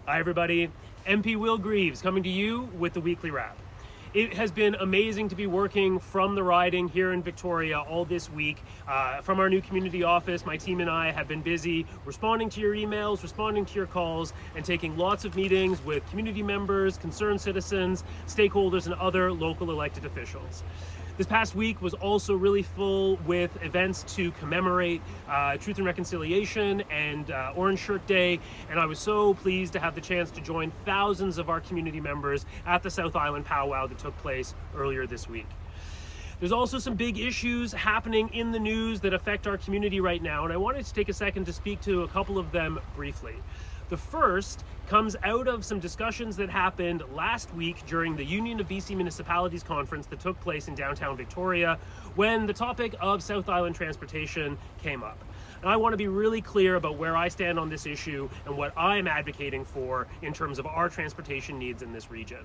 Hi everybody, MP Will Greaves coming to you with the weekly wrap. It has been amazing to be working from the riding here in Victoria all this week. From our new community office, my team and I have been busy responding to your emails, responding to your calls, and taking lots of meetings with community members, concerned citizens, stakeholders, and other local elected officials. This past week was also really full with events to commemorate Truth and Reconciliation and Orange Shirt Day, and I was so pleased to have the chance to join thousands of our community members at the South Island Powwow that took place earlier this week. There's also some big issues happening in the news that affect our community right now, and I wanted to take a second to speak to a couple of them briefly. The first comes out of some discussions that happened last week during the Union of BC Municipalities conference that took place in downtown Victoria, when the topic of South Island transportation came up. And I want to be really clear about where I stand on this issue and what I am advocating for in terms of our transportation needs in this region.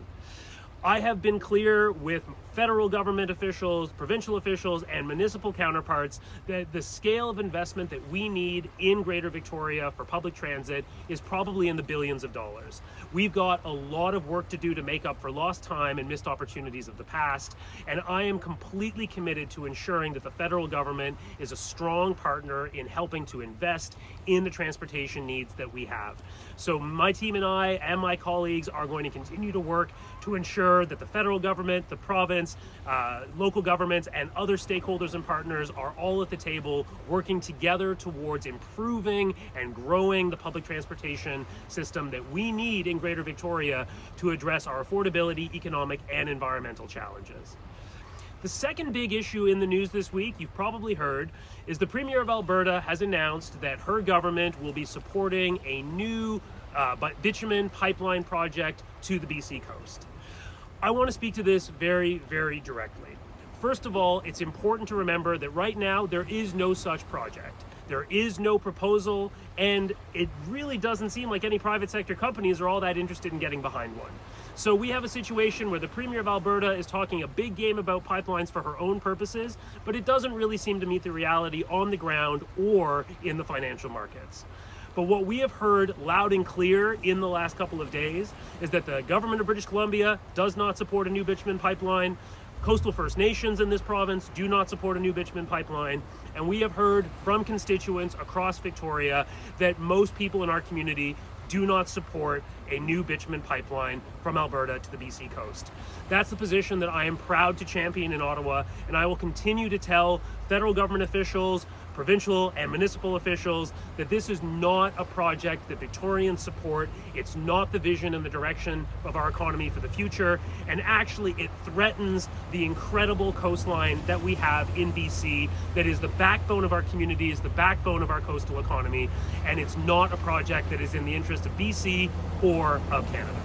I have been clear with federal government officials, provincial officials, and municipal counterparts that the scale of investment that we need in Greater Victoria for public transit is probably in the billions of dollars. We've got a lot of work to do to make up for lost time and missed opportunities of the past, and I am completely committed to ensuring that the federal government is a strong partner in helping to invest in the transportation needs that we have. So my team and I and my colleagues are going to continue to work to ensure that the federal government, the province, local governments, and other stakeholders and partners are all at the table working together towards improving and growing the public transportation system that we need in Greater Victoria to address our affordability, economic, and environmental challenges. The second big issue in the news this week, you've probably heard, is the Premier of Alberta has announced that her government will be supporting a new bitumen pipeline project to the BC coast. I want to speak to this very, very directly. First of all, it's important to remember that right now there is no such project. There is no proposal, and it really doesn't seem like any private sector companies are all that interested in getting behind one. So we have a situation where the Premier of Alberta is talking a big game about pipelines for her own purposes, but it doesn't really seem to meet the reality on the ground or in the financial markets. But what we have heard loud and clear in the last couple of days is that the government of British Columbia does not support a new bitumen pipeline. Coastal First Nations in this province do not support a new bitumen pipeline. And we have heard from constituents across Victoria that most people in our community do not support a new bitumen pipeline from Alberta to the BC coast. That's the position that I am proud to champion in Ottawa, and I will continue to tell federal government officials, provincial and municipal officials that this is not a project that Victorians support. It's not the vision and the direction of our economy for the future, and actually it threatens the incredible coastline that we have in BC that is the backbone of our communities, the backbone of our coastal economy, and it's not a project that is in the interest of BC or of Canada.